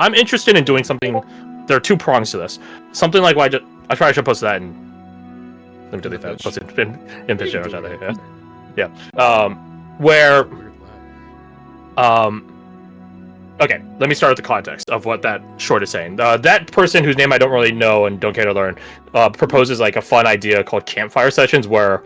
I'm interested in doing something. There are two prongs to this. something like why I probably should post that in. Let me delete that. Post it in pitch channel. Yeah. Where. Okay, let me start with the context of what that short is saying. That person whose name I don't really know and don't care to learn proposes like a fun idea called campfire sessions, where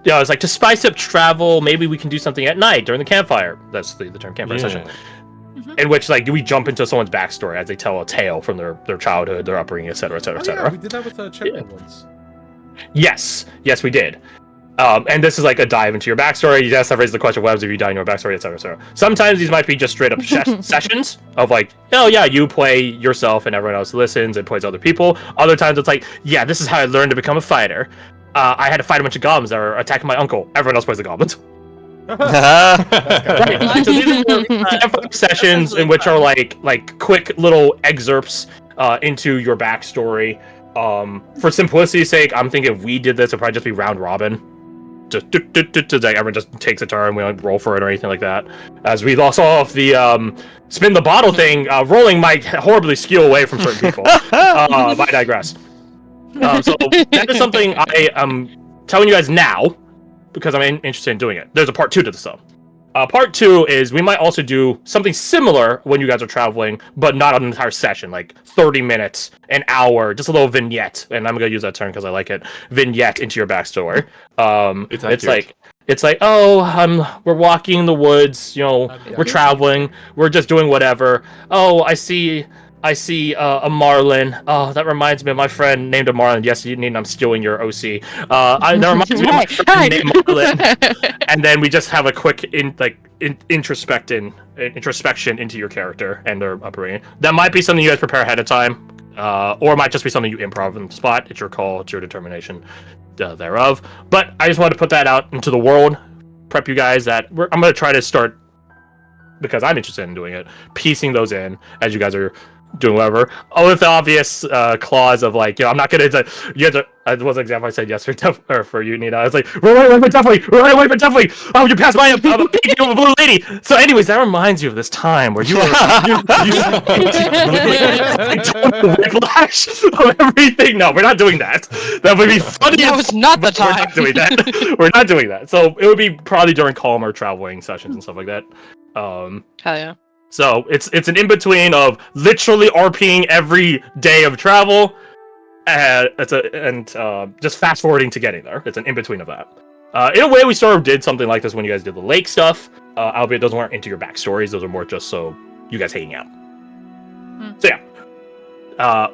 it's like to spice up travel. Maybe we can do something at night during the campfire. That's the term, campfire session. Mm-hmm. In which like we jump into someone's backstory as they tell a tale from their childhood, their upbringing, etc., etc., etc. We did that with Chetna once. Yes, we did. And this is like a dive into your backstory. Yes, that raises the question of what happens if you die in your backstory, etc., etc. Sometimes these might be just straight up sessions of like, oh yeah, you play yourself and everyone else listens and plays other people. Other times it's like, yeah, this is how I learned to become a fighter. I had to fight a bunch of goblins that were attacking my uncle. Everyone else plays the goblins. Right. So these are sessions in which are like quick little excerpts into your backstory. For simplicity's sake, I'm thinking if we did this, it'd probably just be round robin. Just like everyone just takes a turn. We don't roll for it or anything like that. As we saw off the spin the bottle thing, rolling might horribly skew away from certain people. I digress. So that is something I am telling you guys now because I'm interested in doing it. There's a part 2 to this though. Part 2 is we might also do something similar when you guys are traveling, but not an entire session, like 30 minutes, an hour, just a little vignette. And I'm going to use that term because I like it. Vignette into your backstory. It's like, oh, we're walking in the woods, we're traveling, we're just doing whatever. Oh, I see a marlin. Oh, that reminds me of my friend named a marlin. Yes, you need. I'm stealing your OC. That reminds me of my friend named Marlin. And then we just have a quick introspection into your character and their upbringing. That might be something you guys prepare ahead of time, or it might just be something you improv on the spot. It's your call. It's your determination thereof. But I just wanted to put that out into the world, prep you guys that I'm going to try to start, because I'm interested in doing it, piecing those in as you guys are doing whatever. With the obvious clause of like, I'm not gonna. You guys are, was an example I said yesterday, or for you, Nina. I was like, run away for definitely. Oh, you passed by a blue lady. So, anyways, that reminds you of this time where you were whiplash of everything. No, we're not doing that. That would be funny. That was not the time. We're not doing that. We're not doing that. So it would be probably during calmer traveling sessions and stuff like that. Hell yeah. So it's an in-between of literally RPing every day of travel, and just fast-forwarding to getting there. It's an in-between of that. In a way, we sort of did something like this when you guys did the lake stuff, albeit those weren't into your backstories. Those are more just so you guys hanging out. So yeah.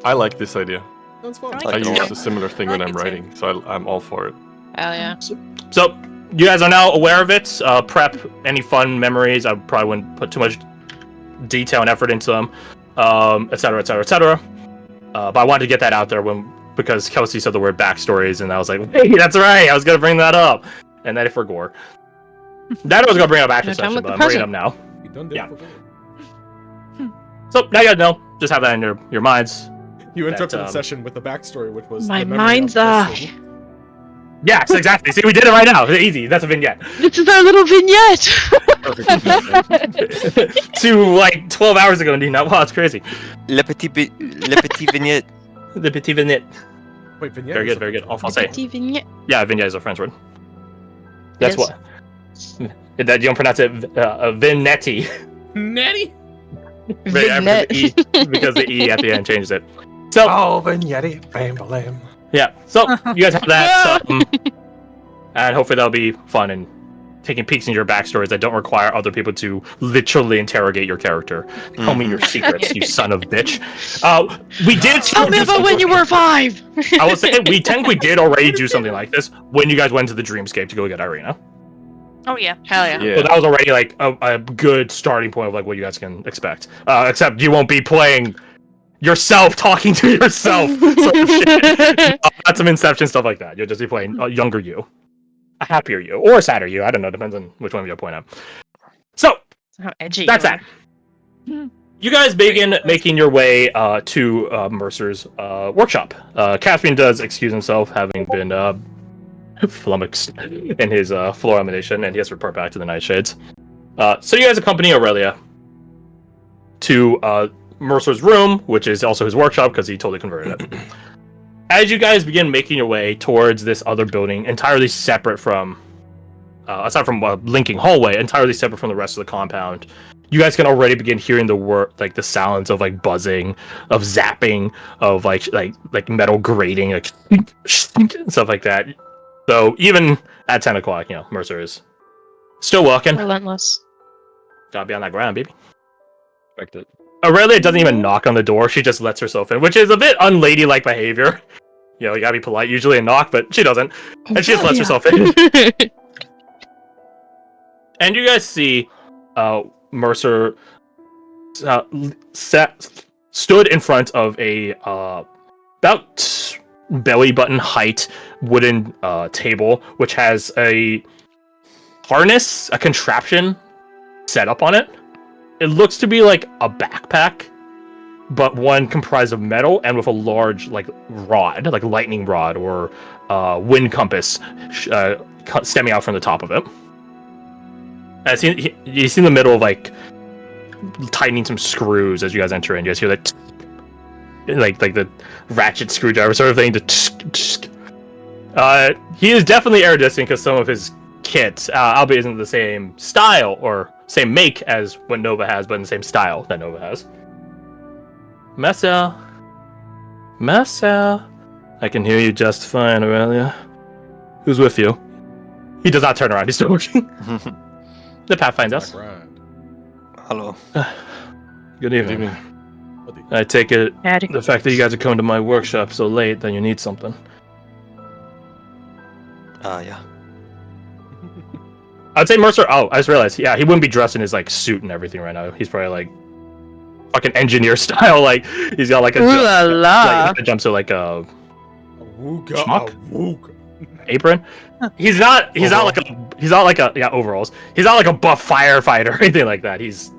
I like this idea. That's fun. I use a similar thing when I'm writing, so I'm all for it. Hell yeah. So you guys are now aware of it. Prep any fun memories. I probably wouldn't put too much detail and effort into them, etc., etc., etc. But I wanted to get that out there because Kelsey said the word backstories, and I was like, hey, that's right, I was gonna bring that up, and then for gore. That I was gonna bring up action session, but I'm bringing it up now. Yeah. So now you guys know. Just have that in your minds. You interrupted the session with the backstory, which was my mind's eye. Yes, exactly. See, we did it right now. Easy. That's a vignette. This is our little vignette. To like 12 hours ago, Nina. Wow, it's crazy. Le petit vignette. The petit vignette. Wait, vignette? Very good, very good. I'll say. Petit vignette. Yeah, vignette is a French word. That's what. That you don't pronounce it vignetti. Netty? Vignette. Because the E at the end changes it. So. Oh, vignetti. Bam, bam. Yeah, so you guys have that, and hopefully that'll be fun and taking peeks into your backstories that don't require other people to literally interrogate your character. Tell me your secrets, you son of a bitch. We did. Tell me about when you were 5. I will say we technically did already do something like this when you guys went to the Dreamscape to go get Irina. Oh yeah, hell yeah. So that was already like a good starting point of like what you guys can expect. Except you won't be playing yourself talking to yourself. Not some Inception stuff like that. You'll just be playing a younger you, a happier you, or a sadder you. I don't know. Depends on which one you'll point out. So how edgy that's that. You guys begin making your way to Mercer's workshop. Caspian does excuse himself, having been flummoxed in his floor lamination, and he has to report back to the Nightshades. So you guys accompany Aurelia to Mercer's room, which is also his workshop because he totally converted it. As you guys begin making your way towards this other building, entirely separate from, aside from a linking hallway, entirely separate from the rest of the compound, you guys can already begin hearing the sounds of like buzzing, of zapping, of like metal grating, like stuff like that. So even at 10 o'clock, Mercer is still working. Relentless. Gotta be on that ground, baby. Expect it. Aurelia doesn't even knock on the door. She just lets herself in, which is a bit unladylike behavior. You gotta be polite usually and knock, but she doesn't. And she just lets herself in. And you guys see Mercer stood in front of a about belly button height wooden table, which has a harness, a contraption set up on it. It looks to be like a backpack, but one comprised of metal and with a large rod, like lightning rod or wind compass stemming out from the top of it. You see in the middle of tightening some screws as you guys enter in. You guys hear that like the ratchet screwdriver sort of thing. He is definitely Erudition because some of his kit, albeit isn't the same style or same make as what Nova has, but in the same style that Nova has. Messa, I can hear you just fine, Aurelia. Who's with you? He does not turn around. He's still working. The path finds us. Hello. Good evening. I take it the fact that you guys are coming to my workshop so late, then you need something. Yeah. I'd say Mercer. Oh, I just realized. Yeah, he wouldn't be dressed in his suit and everything right now. He's probably fucking engineer style. He's got a jumpsuit, like a schmuck? Apron. He's not like a overalls. He's not like a buff firefighter or anything like that. He's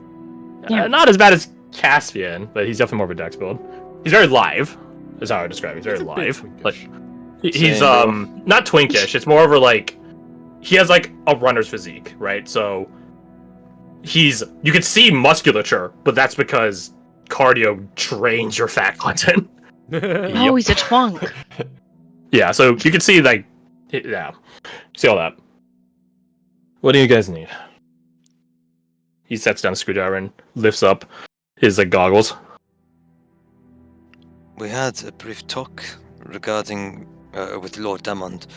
not as bad as Caspian, but he's definitely more of a dex build. He's very live. Is how I describe it. He's very live. He's not twinkish. It's more of he has a runner's physique, right? So you can see musculature, but that's because cardio trains your fat content. Oh, he's a twunk. Yeah, so you can see see all that. What do you guys need? He sets down a screwdriver and lifts up his goggles. We had a brief talk regarding with Lord Damond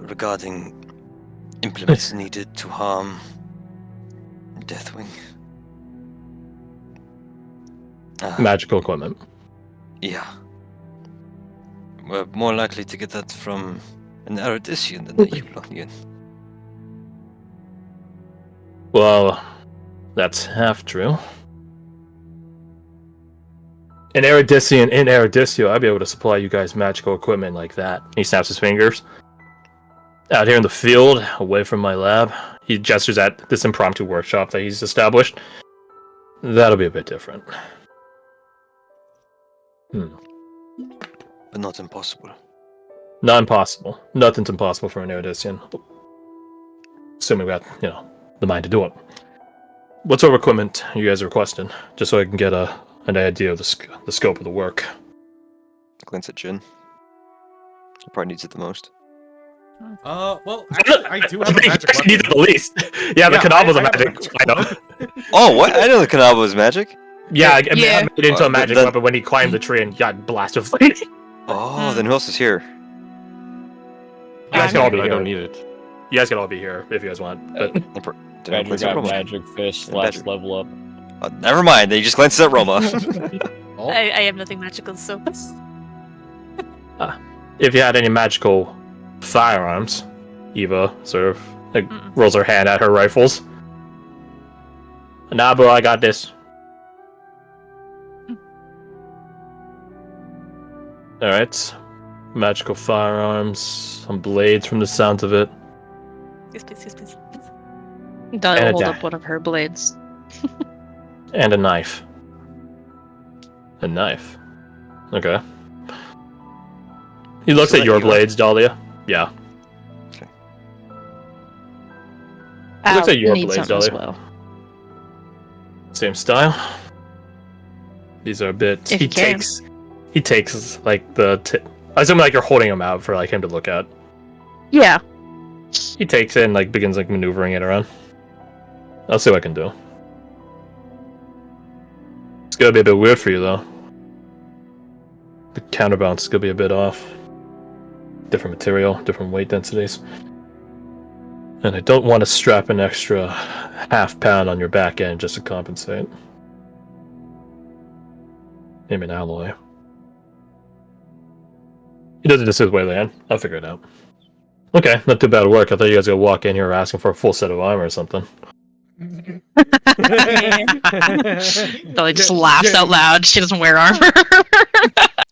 regarding implements needed to harm Deathwing. Magical equipment. Yeah. We're more likely to get that from an Erudition than a Eulonian. Well, that's half true. An Erudition in Eruditio, I'd be able to supply you guys magical equipment like that. He snaps his fingers. Out here in the field, away from my lab, he gestures at this impromptu workshop that he's established. That'll be a bit different. But not impossible. Not impossible. Nothing's impossible for an Erudition. Assuming we got, the mind to do it. What sort of equipment are you guys requesting? Just so I can get an idea of the scope of the work. Glance at Jin. He probably needs it the most. Well, actually, I do have a magic weapon. Needs it the least. Yeah, the Kanaba's a magic. I know. Oh, what? I know the Kanaba was magic. Yeah, I made it into a magic weapon when he climbed the tree and got blasted with lightning. Oh, then who else is here? You guys can all be I here. don't need it. You guys can all be here if you guys want. But Badger got magic fish last level up. Never mind, they just glanced at Roma. I have nothing magical, so. if you had any magical firearms, Eva sort of rolls her hand at her rifles. Nah, bro, I got this. Alright. Magical firearms, some blades from the sounds of it. Yes, please. Dot And a hold die. up one of her blades. And a knife. A knife. Okay. He looks So at that your you- blades, Dahlia. Yeah. He looks at your need blades, something as Dahlia. well. Same style. These are a bit. If you can. He takes like the. I assume like you're holding him out for like him to look at. Yeah. He takes it and like begins like maneuvering it around. I'll see what I can do. It's gonna be a bit weird for you though. The counterbalance is gonna be a bit off. Different material, different weight densities. And I don't want to strap an extra half-pound on your back end just to compensate. Maybe an alloy. He does it just his way, Leanne. I'll figure it out. Okay, not too bad work. I thought you guys were gonna walk in here asking for a full set of armor or something. Dolly just laughs out loud. She doesn't wear armor.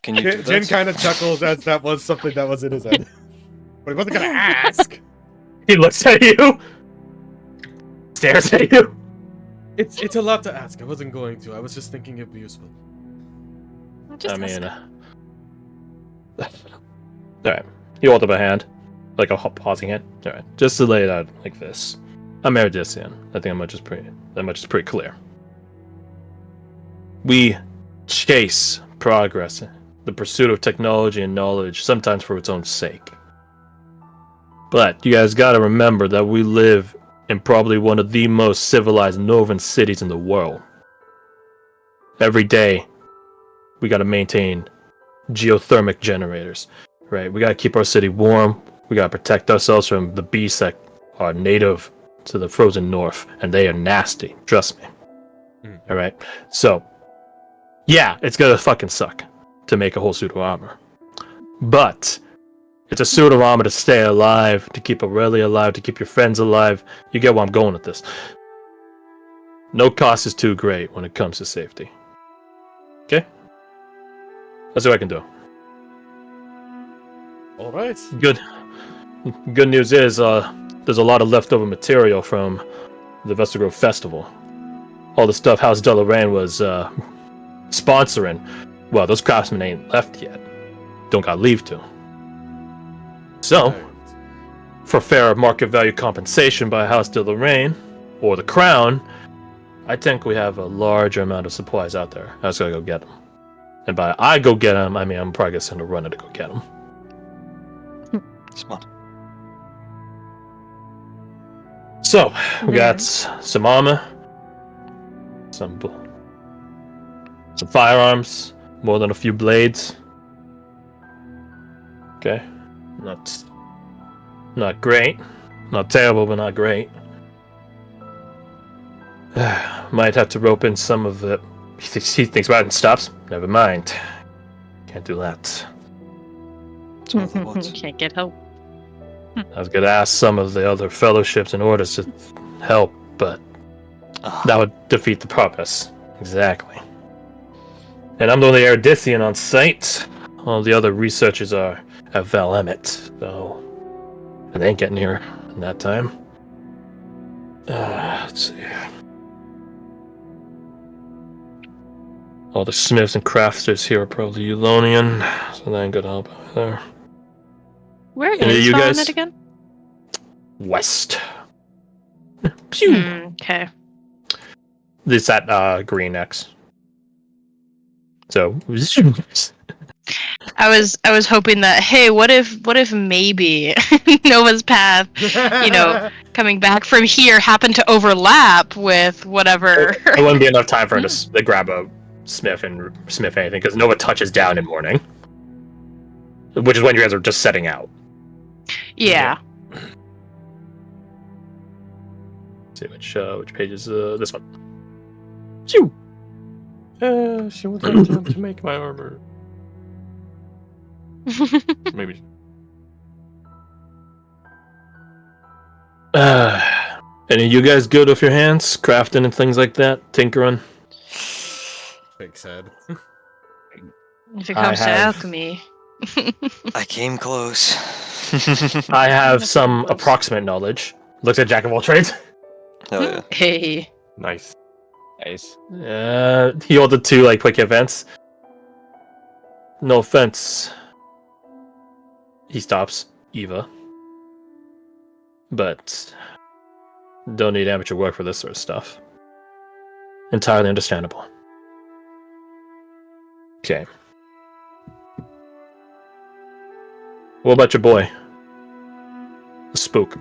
Can you do Jin that? kind of chuckles as that was something that was in his head. But he wasn't gonna ask. He looks at you, stares at you. It's a lot to ask. I wasn't going to. I was just thinking it'd be useful. Just I mean, ask. alright. He holds up a hand, like a pausing hand. Alright, just to lay it out like this. I'm Erudition. I think that much is pretty clear. We chase progress, the pursuit of technology and knowledge, sometimes for its own sake. But you guys gotta remember that we live in probably one of the most civilized northern cities in the world. Every day, we gotta maintain geothermic generators, right? We gotta keep our city warm. We gotta protect ourselves from the beasts that are native to the frozen north, and they are nasty. Trust me. All right. So, yeah, it's gonna fucking suck to make a whole suit of armor, but it's a suit of armor to stay alive, to keep Aurelia alive, to keep your friends alive. You get where I'm going with this. No cost is too great when it comes to safety. Okay? That's what I can do. All right. Good news is, there's a lot of leftover material from the Vestergrove Festival. All the stuff House Delaran was sponsoring. Well, those craftsmen ain't left yet. Don't got leave to. So, for fair market value compensation by House Delaran, or the Crown, I think we have a large amount of supplies out there. I just gotta go get them. And by I go get them, I mean I'm probably gonna send a runner to go get them. Smart. So, we got some armor, some firearms, more than a few blades. Okay, not great, not terrible, but not great. Might have to rope in some of it. He thinks about it and stops. Never mind. Can't do that. It's one of the ones. Can't get help. I was gonna ask some of the other fellowships and orders to help, but that would defeat the purpose. Exactly. And I'm the only Erudition on site. All the other researchers are at Val Emmett, so and they ain't getting here in that time. Let's see. All the smiths and crafters here are probably Eulonian, so that ain't gonna help either. Where And is you Val guys- Emmett again? West. Pew! Okay. It's that Green X. So I was hoping that, hey, what if maybe Nova's path, coming back from here happened to overlap with whatever. it wouldn't be enough time for him to grab a smith and smith anything because Nova touches down in morning, which is when you guys are just setting out. Yeah. Let's see which page is this one. Phew! She won't have time to make my armor. Maybe. Any of you guys good with your hands, crafting and things like that, tinkering? Fake said. If it comes to have- alchemy. I came close. I have some approximate knowledge. Looks at Jack of all trades. Hell yeah. Hey. Nice. Nice. He holds the two quick events. No offense. He stops. Eva. But don't need amateur work for this sort of stuff. Entirely understandable. Okay. What about your boy? The spook.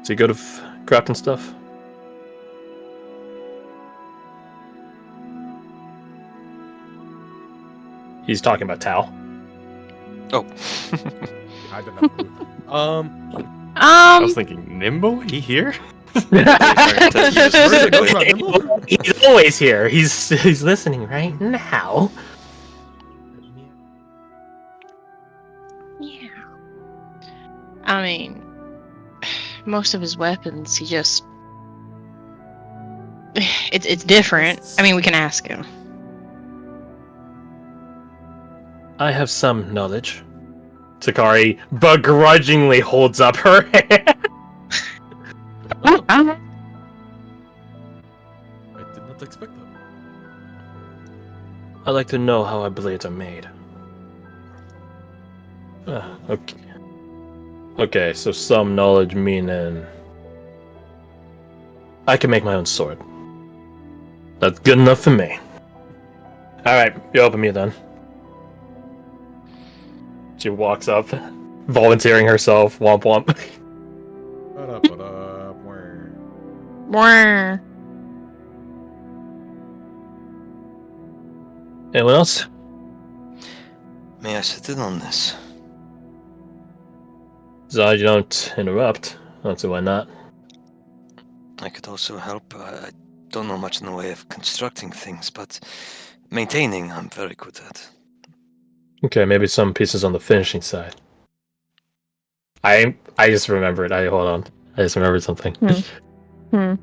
Is he good at crafting stuff? He's talking about Tal. Oh. I don't know. I was thinking, Nimble? He here? He's always here. He's listening right now. Yeah. I mean, most of his weapons, he just. It's different. I mean, we can ask him. I have some knowledge. Takari begrudgingly holds up her hand. I did not expect that. I like to know how our blades are made. Okay. Okay, so some knowledge meaning I can make my own sword. That's good enough for me. Alright, you open me then. She walks up, volunteering herself. Womp womp. Mwah. Anyone else? May I sit in on this? As long as you don't interrupt. I don't see why not. I could also help. I don't know much in the way of constructing things, but maintaining I'm very good at. Okay, maybe some pieces on the finishing side. I just remembered. Hold on. I just remembered something. I'm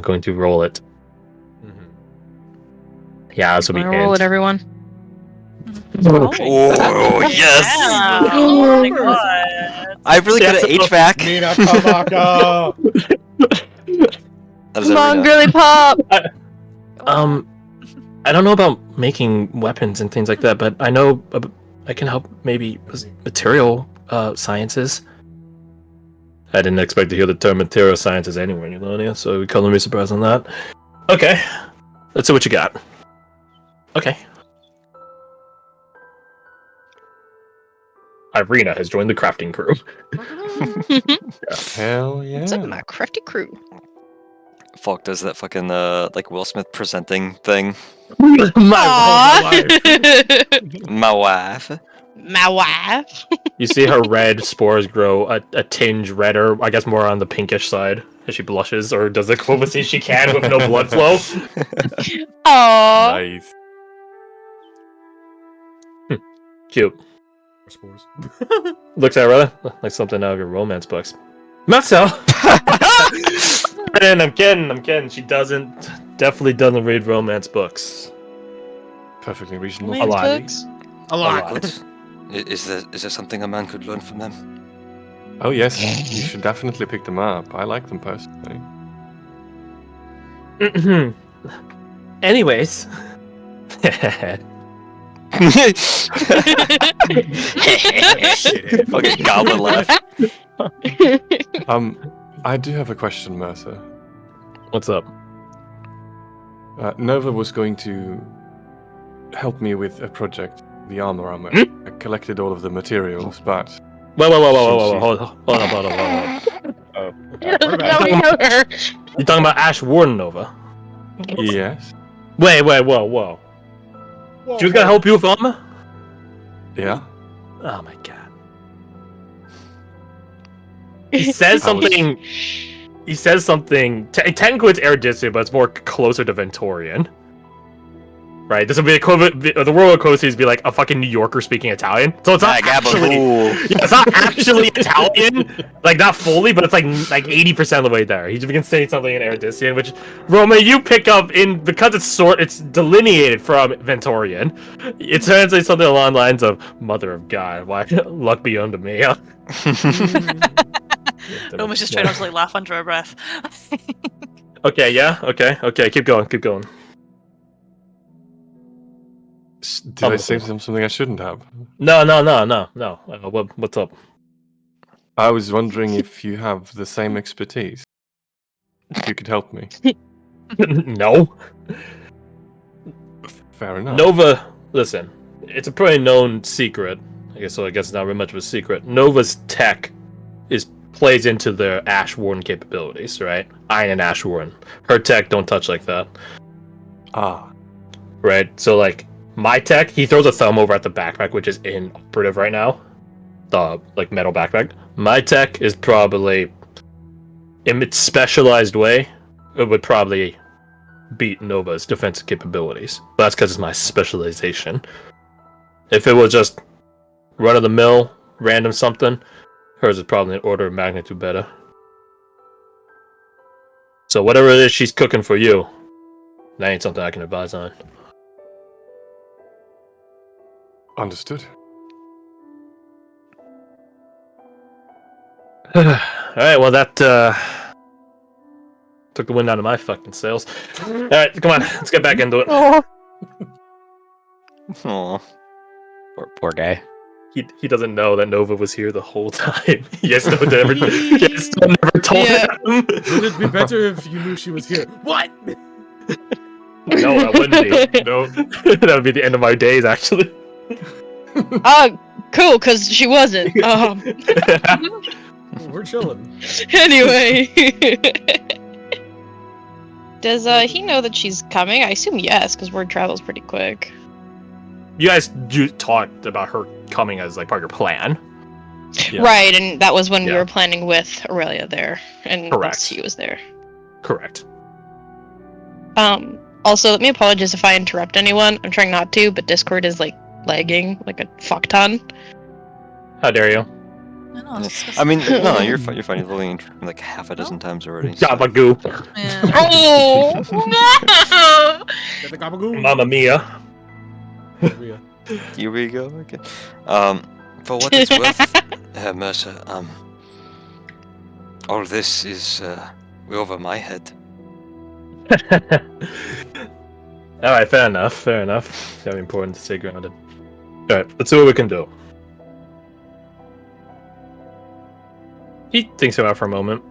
going to roll it. Yeah, this will be Roll it, everyone. Oh, yes! Oh my god. I'm really good at HVAC. Mina Kamaka! That is Come on, Arena. girly pop! I don't know about making weapons and things like that, but I know I can help maybe with material sciences. I didn't expect to hear the term material sciences anywhere in Elonia, so we couldn't be surprised on that. Okay, let's see what you got. Okay. Irina has joined the crafting crew. Hell yeah. What's up with my crafty crew? Falk does that fucking like Will Smith presenting thing. My Aww. My wife. My wife. You see her red spores grow a tinge redder, I guess more on the pinkish side, as she blushes or does the diplomacy she can with no blood flow. Aww. Nice. Cute. Spores. Looks at her like something out of your romance books. Not so. And I'm kidding. She definitely doesn't read romance books. Perfectly reasonable. Romance lot. books? A lot. Is there something a man could learn from them? Oh yes, you should definitely pick them up. I like them personally. Anyways. Fucking goblin laugh. I do have a question, Mercer. What's up? Nova was going to help me with a project, the armor. I collected all of the materials, but Whoa. Hold on. Now we know her. You talking about Ash Warden Nova? yes, Wait, whoa. She was gonna help you with armor? yeah. Oh my god. He says something. He says something. Technically, it's Erudition, but it's more closer to Ventorian. Right? This would be equivalent. The world of Kosi would be like a fucking New Yorker speaking Italian. So it's not actually. Yeah, it's not actually Italian. Like not fully, but it's like 80% of the way there. He can say something in Erudition, which Roma, you pick up in because it's delineated from Ventorian. It translates something along the lines of "Mother of God, why luck be unto me." Roma's just trying not to like laugh under her breath. Okay, yeah, okay. Keep going. Did I say something I shouldn't have? No. What's up? I was wondering if you have the same expertise. If you could help me. No. Fair enough. listen, it's a pretty known secret. I guess it's not very much of a secret. Nova's tech plays into their Ash Warden capabilities, right? Iron and Ash Warden. Her tech don't touch like that. Ah. Right? So like my tech, he throws a thumb over at the backpack, which is inoperative right now. The like metal backpack. My tech is probably in its specialized way, it would probably beat Nova's defensive capabilities. But that's because it's my specialization. If it was just run of the mill, random something, hers is probably an order of magnitude better. So whatever it is she's cooking for you, that ain't something I can advise on. Understood. Alright, well that took the wind out of my fucking sails. Alright, come on, let's get back into it. Aw. Poor guy. He doesn't know that Nova was here the whole time. He still never told him. Would it be better if you knew she was here? What? No, that wouldn't be. No, that would be the end of my days, actually. Cool, because she wasn't. We're chilling. Anyway. Does he know that she's coming? I assume yes, because word travels pretty quick. You guys talked about her coming as like part of your plan. Yeah. Right, and that was when we Yeah. were planning with Aurelia there, and Correct. thus he was there. Correct. Also, let me apologize if I interrupt anyone. I'm trying not to, but Discord is like lagging like a fuck ton. How dare you? I know, it's just- I mean, no, you're fine. You're fine. You've only like half a dozen times already. so- Gabagoo. Man. Oh no! Get the gabagoo. Mamma mia. Maria. Here we go. Okay. For what it's worth, Mercer, all this is way over my head. Alright, fair enough. It's very important to stay grounded. Alright, let's see what we can do. He thinks about it for a moment.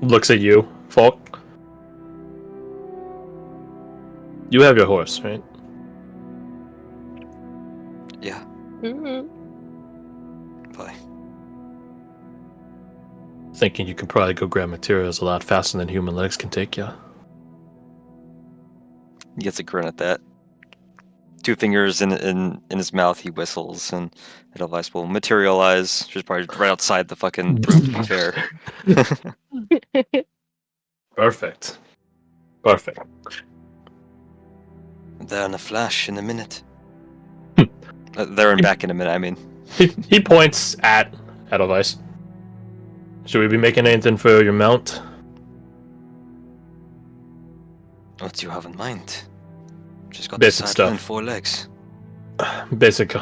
Looks at you, Falk. You have your horse, right? Yeah. Bye. Thinking you can probably go grab materials a lot faster than human legs can take you. He gets a grin at that. 2 fingers in his mouth, he whistles, and Edelweiss will materialize just probably right outside the fucking room, to be fair. Perfect. There in a flash in a minute. There and back in a minute, I mean. He points at Edelweiss. Should we be making anything for your mount? What do you have in mind? Just got Basic the saddle stuff. and 4 legs. Basic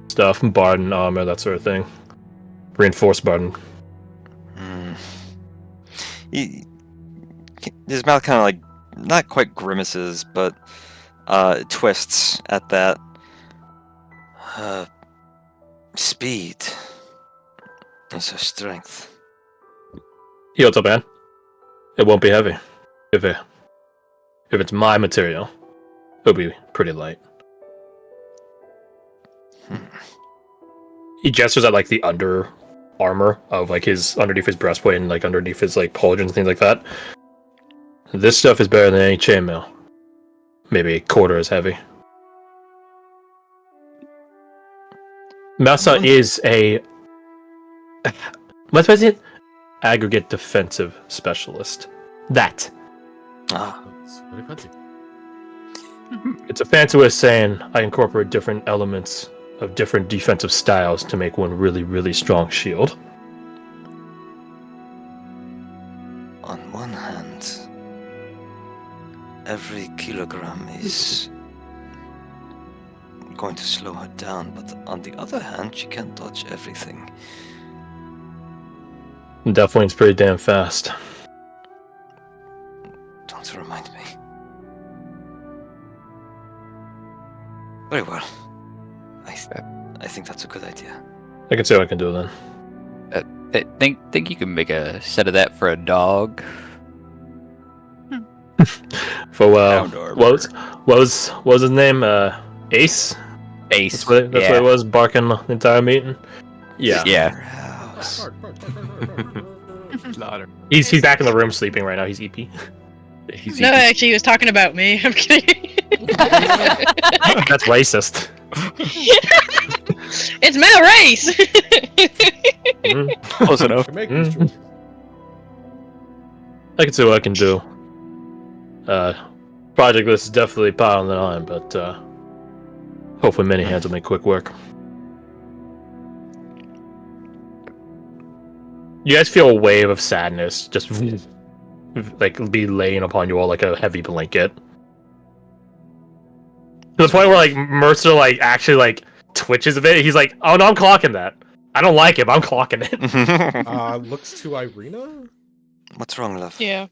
stuff, Barden armor, that sort of thing. Reinforced Barden. His mouth kind of like, not quite grimaces, but twists at that. Speed is her strength. He holds up hand. It won't be heavy. If it's my material, it'll be pretty light. He gestures at like the under armor of like his underneath his breastplate and like underneath his like pauldrons and things like that. This stuff is better than any chainmail. Maybe a quarter as heavy. Masa is a what was it? Aggregate defensive specialist. That. Ah, That's very fancy. It's a fancy way of saying I incorporate different elements of different defensive styles to make one really, really strong shield. on one hand, every kilogram is going to slow her down, but on the other hand, she can't dodge everything. Definitely it's pretty damn fast. Don't remind me. Very well. I think that's a good idea. I can see what I can do then. Think you can make a set of that for a dog? For Round armor. what was his name? Ace. Ace. That's what it was. Barking the entire meeting. Yeah. Yeah. House. Bark, bark, bark, bark, bark, bark, bark. Louder. He's back in the room sleeping right now. He's EP. He's No, actually, he was talking about me. I'm kidding. That's racist. It's male race. Mhm. close enough. Can make these choices. I can see what I can do. Project List is definitely piling on, but hopefully many hands will make quick work. You guys feel a wave of sadness just like be laying upon you all like a heavy blanket. To the point where like Mercer like actually like twitches a bit. He's like, "Oh no, I'm clocking that. I don't like it, but I'm clocking it." Looks to Irina. What's wrong, love? Yeah.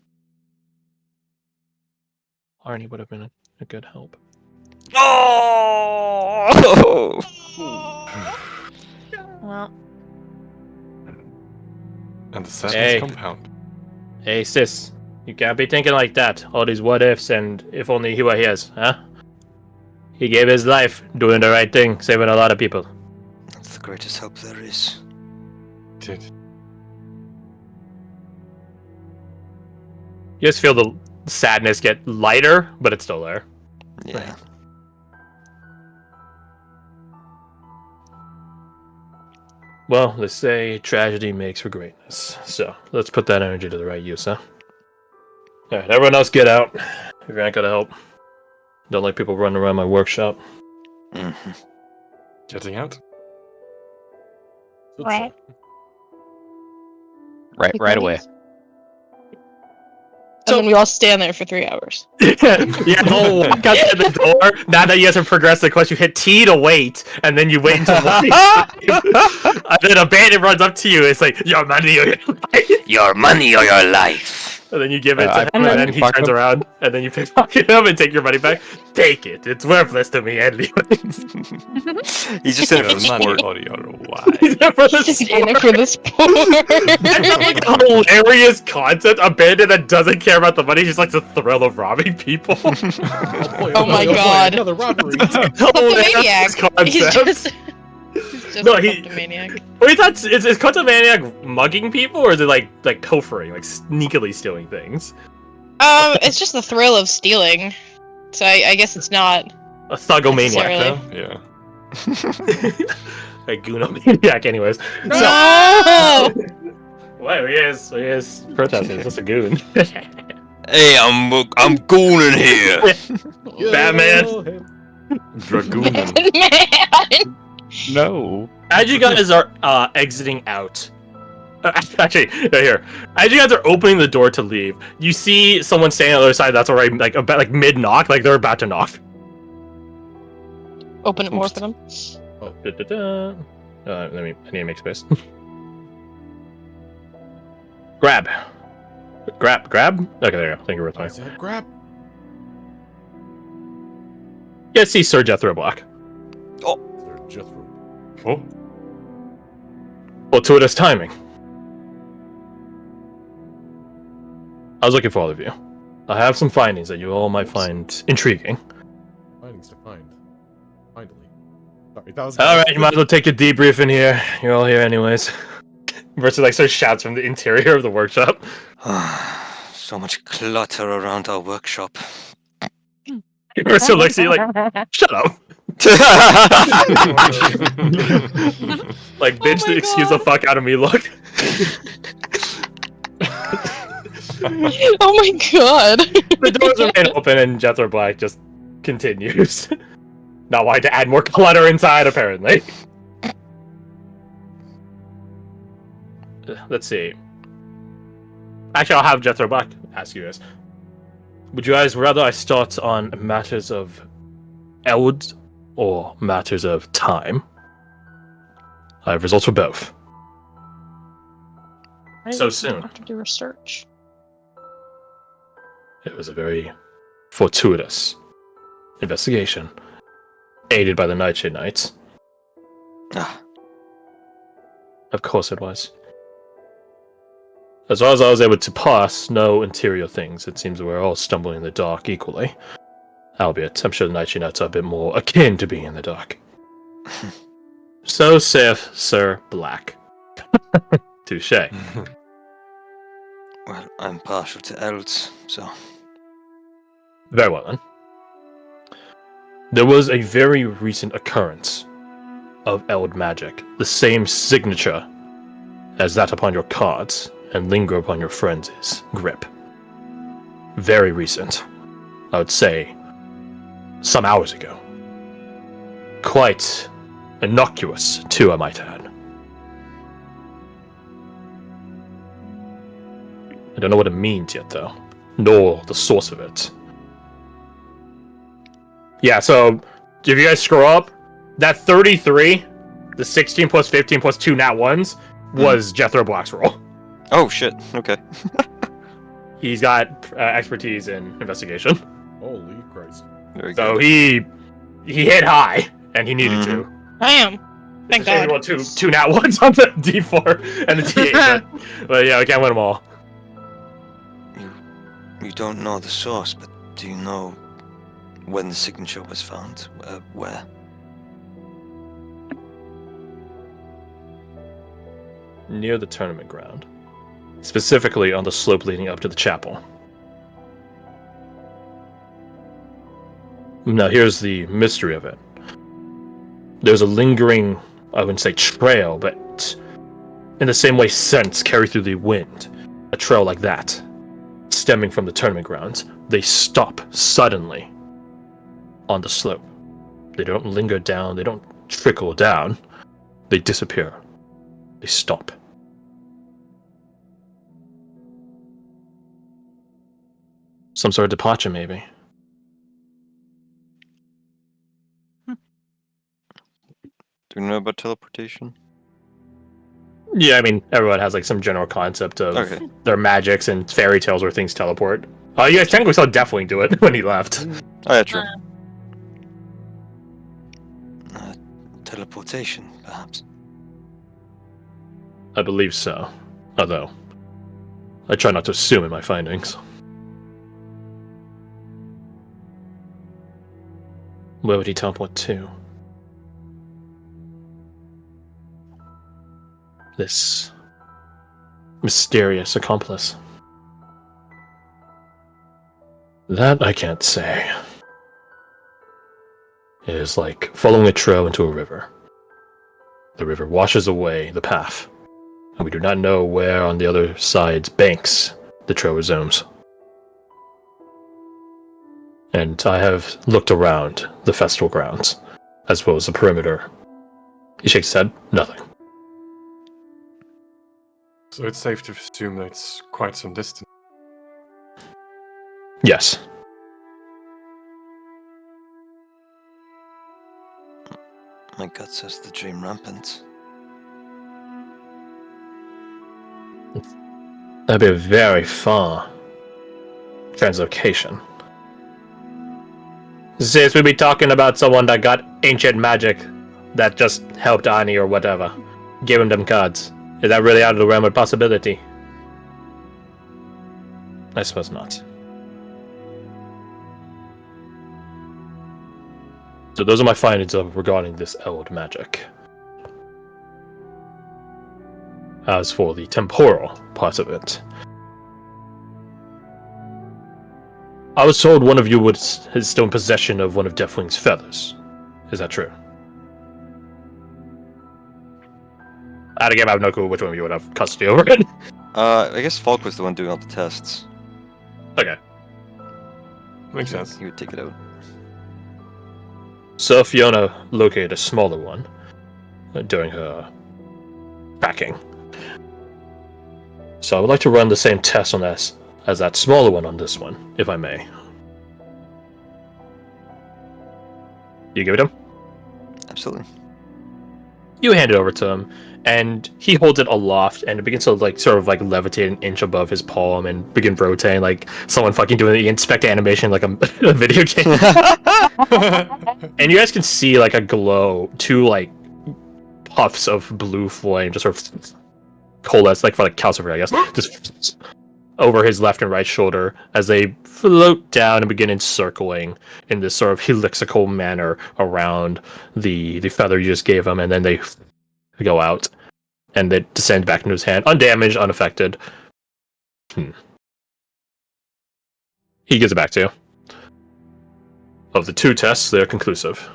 Arnie would have been a good help. Oh! Well, And the sadness Hey. compound. Hey sis, you can't be thinking like that. All these what ifs and if only he were his, huh? He gave his life doing the right thing, saving a lot of people. That's the greatest hope there is. Did. You just feel the sadness get lighter, but it's still there. Yeah. Well, they say tragedy makes for greatness. So let's put that energy to the right use, huh? Alright, everyone else get out. If you ain't gonna help. Don't like people running around my workshop. Mm-hmm. Getting out? Right. Right away. And then we all stand there for 3 hours. Yeah, they'll walk out to the door. Now that you guys have progressed the quest, you hit T to wait, and then you wait until and then a bandit runs up to you. It's like, your money or your life. Your money or your life. And then you give it to him, And and then then he fuck turns him. around, and then you pickpocket him and take your money back. Take it. It's worthless to me anyways. He's just in it for the Money sport. or your wife. He's there for the Just in sport. it for the sport. It's like a hilarious concept. A bandit that doesn't care about the money, just likes the thrill of robbing people. Oh my God. Another robbery. Kleptomaniac. He's Concept. just No, a he- kleptomaniac. Wait, that's is Kleptomaniac mugging people, or is it like pilfering, like sneakily stealing things? It's just the thrill of stealing. So I guess it's not. A thugomaniac, Necessarily. though. Yeah. A goonomaniac, anyways. No! Well, he is protesting. It's just a goon. Hey, I'm gooning here. Batman. Dragoonin. Man! No. As you guys are exiting out, actually, right here. As you guys are opening the door to leave, you see someone standing on the other side. That's already like about like mid knock, like they're about to knock. Open it more for them. Da-da-da. I need to make space. Grab. Okay, there you go. Thank you for I replying. said grab. Yeah, see Sir Jethro Black. Sir Jethro. Oh. Fortuitous timing. I was looking for all of you. I have some findings that you all might find intriguing. Findings to find. Finally. Sorry, that was. Alright, you might as well take a debrief in here. You're all here anyways. Versus like so shouts from the interior of the workshop. So much clutter around our workshop. Versus looks at you like, shut up. Like, bitch, my excuse the fuck out of me, look. Oh my God! The doors remain open and Jethro Black just continues. Not wanting to add more clutter inside, apparently. Let's see. Actually, I'll have Jethro Black ask you this. Would you guys rather I start on matters of Elwood or matters of time? I have results for both. So soon. I have to do research. It was a very fortuitous investigation, aided by the Nightshade Knights. Ah, Of course it was. As far as I was able to pass, no interior things. It seems we're all stumbling in the dark equally. Albeit, I'm sure the Nightshade Nuts are a bit more akin to being in the dark. So saith Sir Black. Touche. Well, I'm partial to elves, so... Very well then. There was a very recent occurrence of Eld magic, the same signature as that upon your cards and linger upon your friends' grip. Very recent. I would say some hours ago. Quite innocuous, too, I might add. I don't know what it means yet, though, nor the source of it. Yeah, so if you guys scroll up, that 33, the 16 plus 15 plus 2 nat 1s, was Jethro Black's roll. Oh, shit. Okay. He's got expertise in investigation. Holy Christ. Very good. So he hit high, and he needed to. Damn. Thank It's a shame God. we rolled two nat 1s on the D4 and the D8, but yeah, we can't win them all. You don't know the source, but do you know when the signature was found? Where? Near the tournament ground. Specifically on the slope leading up to the chapel. Now here's the mystery of it. There's a lingering, I wouldn't say trail, but in the same way scents carry through the wind. A trail like that, stemming from the tournament grounds. They stop suddenly on the slope. They don't linger down, they don't trickle down. They disappear. They stop. Some sort of departure, maybe. Do you know about teleportation? Yeah, I mean, everyone has like some general concept of Okay. their magics and fairy tales where things teleport. You guys technically saw Deathwing do it when he left. Oh, yeah, true. Teleportation, perhaps. I believe so. Although, I try not to assume in my findings. Where would he teleport to? This mysterious accomplice. That I can't say. It is like following a trail into a river. The river washes away the path, and we do not know where on the other side's banks the trail resumes. And I have looked around the festival grounds, as well as the perimeter. He shakes his head, nothing. So it's safe to assume that it's quite some distance. Yes. My gut says the dream rampant. That'd be a very far translocation. Since we'd be talking about someone that got ancient magic that just helped Ani or whatever, gave him them cards. Is that really out of the realm of possibility? I suppose not. So those are my findings regarding this Eld magic. As for the temporal part of it, I was told one of you is still in possession of one of Deathwing's feathers. Is that true? Out of game, I have no clue which one of you would have custody over it. I guess Falk was the one doing all the tests. Okay. Makes sense. He would take it out. So Fiona located a smaller one during her tracking. So I would like to run the same test on this as that smaller one on this one, if I may. You give it him? Absolutely. You hand it over to him, and he holds it aloft, and it begins to sort of levitate an inch above his palm and begin rotating like someone fucking doing the inspect animation like a video game. And you guys can see a glow, two puffs of blue flame just sort of coalesce, like for like calcifer, I guess, just over his left and right shoulder as they float down and begin encircling in this sort of helixical manner around the feather you just gave him, and then they go out and they descend back into his hand, undamaged, unaffected. He gives it back to you. Of the 2 tests, they're conclusive.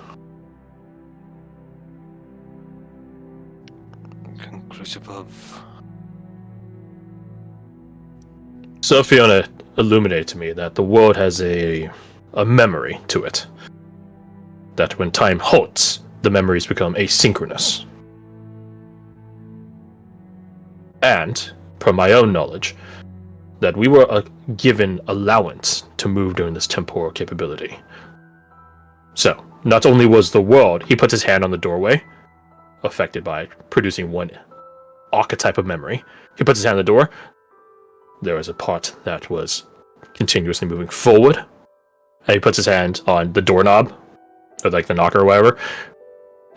Conclusive of. So Fiona illuminated to me that the world has a memory to it. That when time halts, the memories become asynchronous. And, per my own knowledge, that we were given allowance to move during this temporal capability. So, not only was the world, he puts his hand on the doorway, affected by producing one archetype of memory. He puts his hand on the door. There was a part that was continuously moving forward. And he puts his hand on the doorknob, or like the knocker or whatever,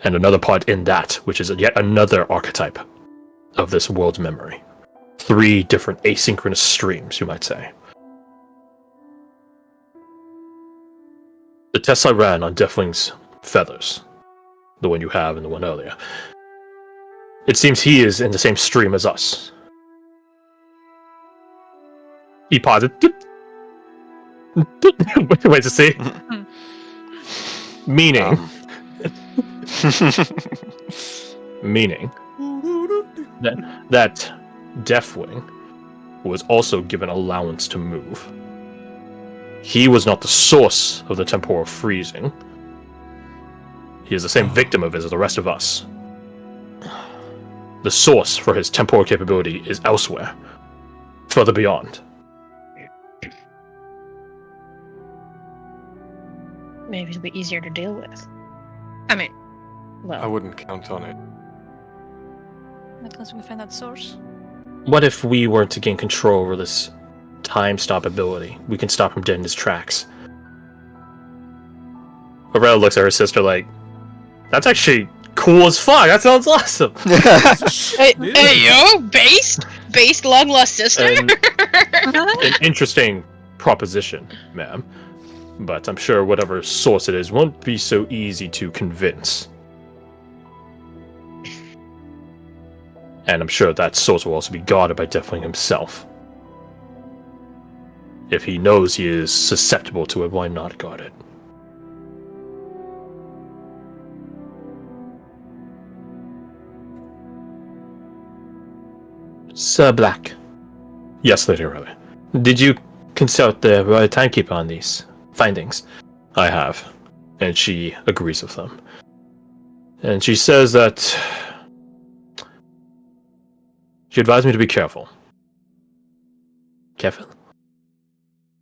and another part in that, which is yet another archetype of this world's memory. 3 different asynchronous streams, you might say. The tests I ran on Deathwing's feathers, the one you have and the one earlier, it seems he is in the same stream as us. He paused. Wait to see. Meaning. Meaning that Deathwing was also given allowance to move. He was not the source of the temporal freezing. He is the same victim of it as the rest of us. The source for his temporal capability is elsewhere, further beyond. Maybe it'll be easier to deal with. I mean, well, I wouldn't count on it. Unless we find that source. What if we were to gain control over this time stop ability? We can stop him dead in his tracks. Aurora looks at her sister like, that's actually cool as fuck. That sounds awesome. hey yo, based long lost sister. An interesting proposition, ma'am. But I'm sure whatever source it is won't be so easy to convince. And I'm sure that source will also be guarded by Deathwing himself. If he knows he is susceptible to it, why not guard it? Sir Black. Yes, Lady Rowley. Did you consult the Royal Timekeeper on these findings? I have. And she agrees with them. And she says that she advised me to be careful. Careful?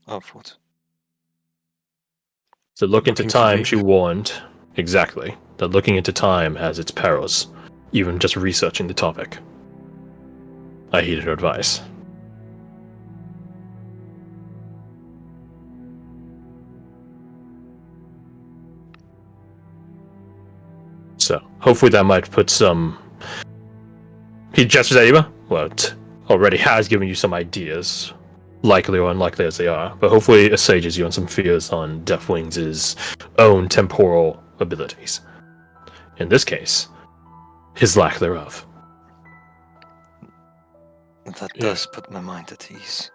Of what? To look into Looking time, deep. she warned. Exactly. That looking into time has its perils. Even just researching the topic. I heeded her advice. So, hopefully that might put some... He gestures at Eva. Well, it already has given you some ideas, likely or unlikely as they are, but hopefully it assuages you on some fears on Deathwings' own temporal abilities. In this case, his lack thereof. That does put my mind at ease.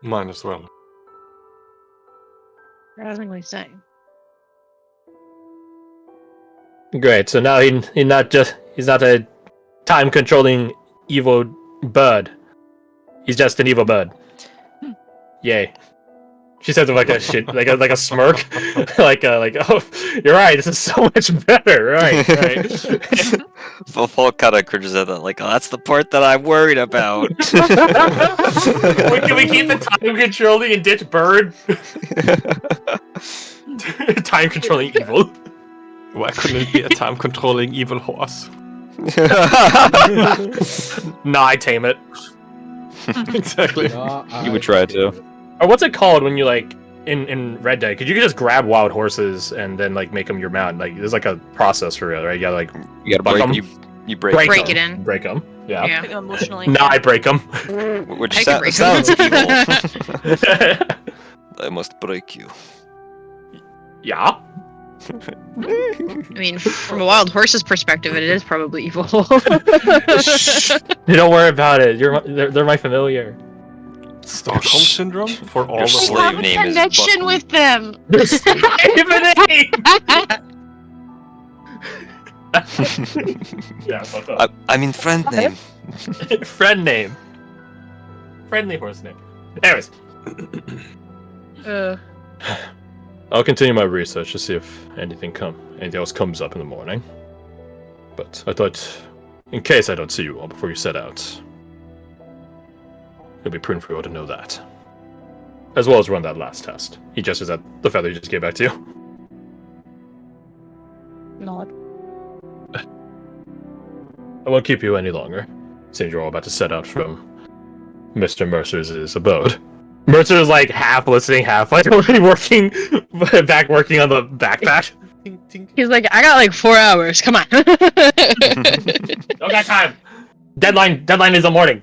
Mine as well. Surprisingly so. Great, so now he's not a time-controlling evil bird. He's just an evil bird. Yay. She says it like a shit, like a smirk, like oh, you're right. This is so much better, right? Fall kind of cringes at that, like, oh, that's the part that I'm worried about. Wait, can we keep the time controlling and ditch bird? Time controlling evil. Why couldn't it be a time controlling evil horse? Nah, I tame it. Exactly. You would try to. Or what's it called when you like in Red Dead? Because you can just grab wild horses and then like make them your mount. Like there's like a process for it, right? You gotta like You gotta buck break 'em. you break Break it in. Break them. Yeah. Emotionally. Now I break them. Which I can break 'em. sounds evil. I must break you. Yeah. I mean, from a wild horse's perspective, it is probably evil. You don't worry about it. They're my familiar. Stockholm syndrome for all Your of slave I have a name is connection Buckley. with them. Yeah, fuck up. I mean, friend name. Friend name. Friendly horse name. Anyways, I'll continue my research to see if anything else comes up in the morning. But I thought, in case I don't see you all before you set out, it'll be prudent for you all to know that. As well as run that last test. He gestures at the feather he just gave back to you. Nod. I won't keep you any longer, since you're all about to set out from Mr. Mercer's abode. Mercer is like half listening, half like working on the backpack. Tink, tink. He's like, I got like 4 hours. Come on. Don't got time. Deadline is the morning.